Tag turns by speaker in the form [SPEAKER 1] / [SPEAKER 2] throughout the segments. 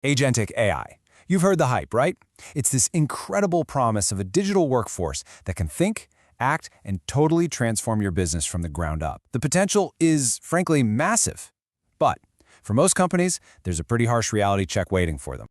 [SPEAKER 1] Agentic AI. You've heard the hype, right? It's this incredible promise of a digital workforce that can think, act, and totally transform your business from the ground up. The potential is, frankly, massive. But for most companies, there's a pretty harsh reality check waiting for them.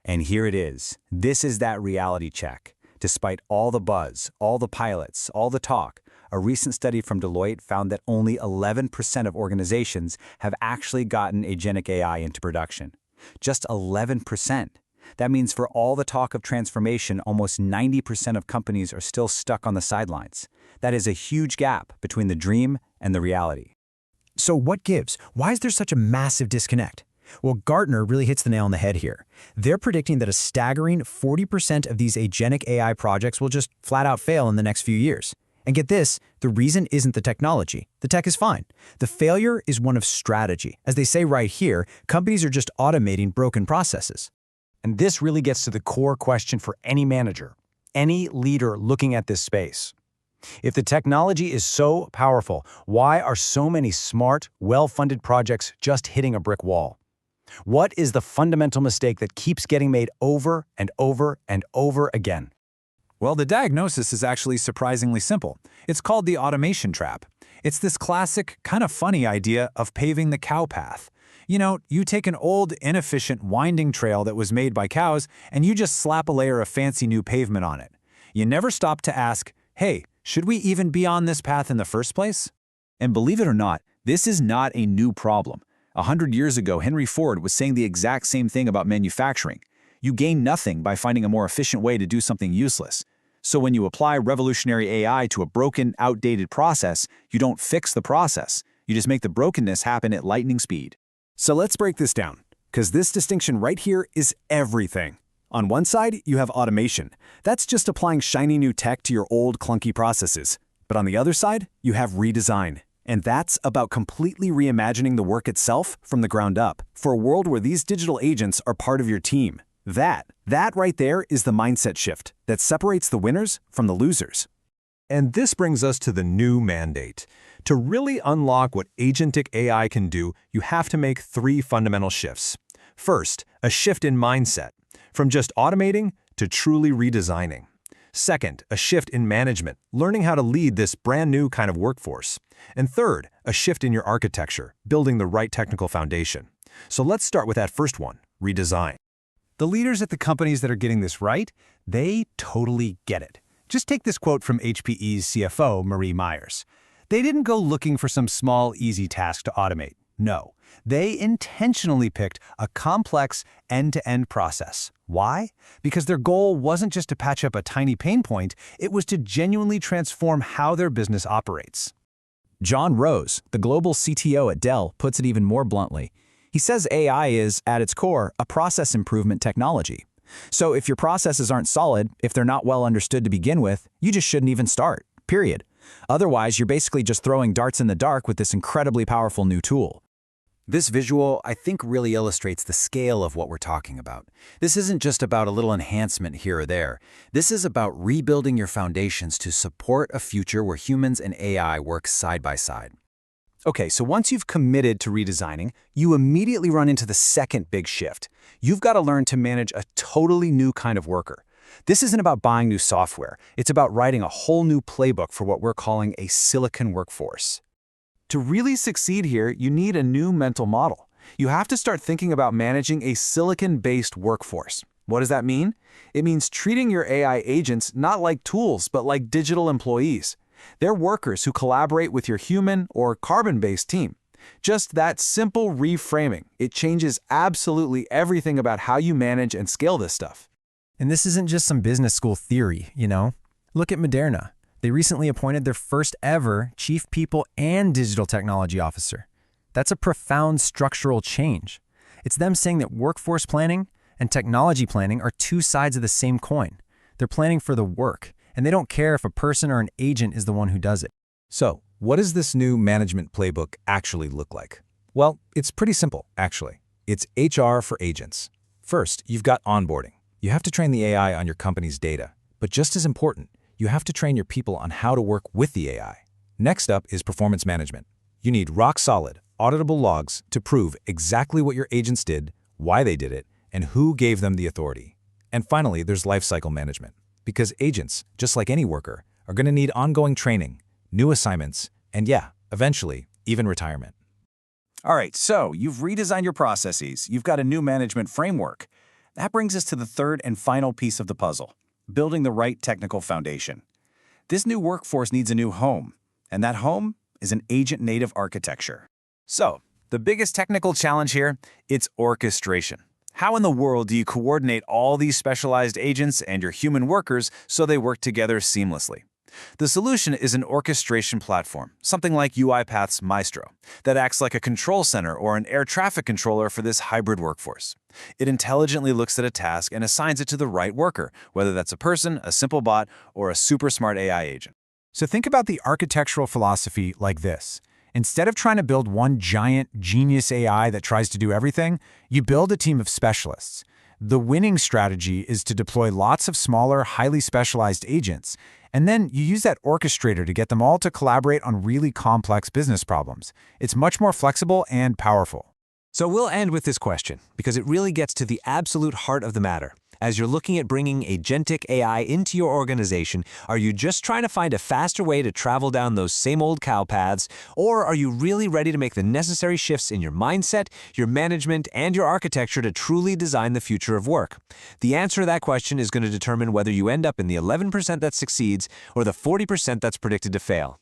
[SPEAKER 2] And here it is. This is that reality check. Despite all the buzz, all the pilots, all the talk, a recent study from Deloitte found that only 11% of organizations have actually gotten agentic AI into production. Just 11%. That means for all the talk of transformation, almost 90% of companies are still stuck on the sidelines. That is a huge gap between the dream and the reality.
[SPEAKER 3] So what gives? Why is there such a massive disconnect? Well, Gartner really hits the nail on the head here. They're predicting that a staggering 40% of these agentic AI projects will just flat out fail in the next few years. And get this, the reason isn't the technology. The tech is fine. The failure is one of strategy. As they say right here, companies are just automating broken processes.
[SPEAKER 1] And this really gets to the core question for any manager, any leader looking at this space. If the technology is so powerful, why are so many smart, well-funded projects just hitting a brick wall? What is the fundamental mistake that keeps getting made over and over and over again? Well, the diagnosis is actually surprisingly simple. It's called the automation trap. It's this classic, kind of funny idea of paving the cow path. You know, you take an old, inefficient, winding trail that was made by cows, and you just slap a layer of fancy new pavement on it. You never stop to ask, hey, should we even be on this path in the first place?
[SPEAKER 4] And believe it or not, this is not a new problem. 100 years ago, Henry Ford was saying the exact same thing about manufacturing. You gain nothing by finding a more efficient way to do something useless. So when you apply revolutionary AI to a broken, outdated process, you don't fix the process. You just make the brokenness happen at lightning speed.
[SPEAKER 1] So let's break this down, because this distinction right here is everything. On one side, you have automation. That's just applying shiny new tech to your old, clunky processes. But on the other side, you have redesign. And that's about completely reimagining the work itself from the ground up, for a world where these digital agents are part of your team. That right there is the mindset shift that separates the winners from the losers.
[SPEAKER 5] And this brings us to the new mandate. To really unlock what agentic AI can do, you have to make 3 fundamental shifts. First, a shift in mindset, from just automating to truly redesigning. Second, a shift in management, learning how to lead this brand new kind of workforce. And third, a shift in your architecture, building the right technical foundation. So let's start with that first one, redesign.
[SPEAKER 1] The leaders at the companies that are getting this right, they totally get it. Just take this quote from HPE's CFO, Marie Myers. They didn't go looking for some small, easy task to automate. No, they intentionally picked a complex end-to-end process. Why? Because their goal wasn't just to patch up a tiny pain point, it was to genuinely transform how their business operates.
[SPEAKER 6] John Rose, the global CTO at Dell, puts it even more bluntly. He says AI is, at its core, a process improvement technology. So if your processes aren't solid, if they're not well understood to begin with, you just shouldn't even start, period. Otherwise, you're basically just throwing darts in the dark with this incredibly powerful new tool.
[SPEAKER 2] This visual, I think, really illustrates the scale of what we're talking about. This isn't just about a little enhancement here or there. This is about rebuilding your foundations to support a future where humans and AI work side by side.
[SPEAKER 1] Okay, so once you've committed to redesigning, you immediately run into the second big shift. You've got to learn to manage a totally new kind of worker. This isn't about buying new software. It's about writing a whole new playbook for what we're calling a silicon workforce. To really succeed here, you need a new mental model. You have to start thinking about managing a silicon-based workforce. What does that mean? It means treating your AI agents not like tools, but like digital employees. They're workers who collaborate with your human or carbon-based team. Just that simple reframing, it changes absolutely everything about how you manage and scale this stuff.
[SPEAKER 3] And this isn't just some business school theory, you know? Look at Moderna. They recently appointed their first ever Chief People and Digital Technology Officer. That's a profound structural change. It's them saying that workforce planning and technology planning are 2 sides of the same coin. They're planning for the work, and they don't care if a person or an agent is the one who does it.
[SPEAKER 5] So, what does this new management playbook actually look like? Well, it's pretty simple, actually. It's HR for agents. First, you've got onboarding. You have to train the AI on your company's data. But just as important, you have to train your people on how to work with the AI. Next up is performance management. You need rock-solid, auditable logs to prove exactly what your agents did, why they did it,
[SPEAKER 2] and who gave them the authority. And finally, there's lifecycle management, because agents, just like any worker, are going to need ongoing training, new assignments, and yeah, eventually, even retirement.
[SPEAKER 6] All right, so you've redesigned your processes. You've got a new management framework. That brings us to the third and final piece of the puzzle, building the right technical foundation. This new workforce needs a new home, and that home is an agent-native architecture.
[SPEAKER 1] So, the biggest technical challenge here, it's orchestration. How in the world do you coordinate all these specialized agents and your human workers so they work together seamlessly? The solution is an orchestration platform, something like UiPath's Maestro, that acts like a control center or an air traffic controller for this hybrid workforce. It intelligently looks at a task and assigns it to the right worker, whether that's a person, a simple bot, or a super smart AI agent.
[SPEAKER 2] So think about the architectural philosophy like this. Instead of trying to build one giant, genius AI that tries to do everything, you build a team of specialists. The winning strategy is to deploy lots of smaller, highly specialized agents, and then you use that orchestrator to get them all to collaborate on really complex business problems. It's much more flexible and powerful.
[SPEAKER 7] So we'll end with this question, because it really gets to the absolute heart of the matter. As you're looking at bringing Agentic AI into your organization, are you just trying to find a faster way to travel down those same old cow paths, or are you really ready to make the necessary shifts in your mindset, your management, and your architecture to truly design the future of work? The answer to that question is going to determine whether you end up in the 11% that succeeds or the 40% that's predicted to fail.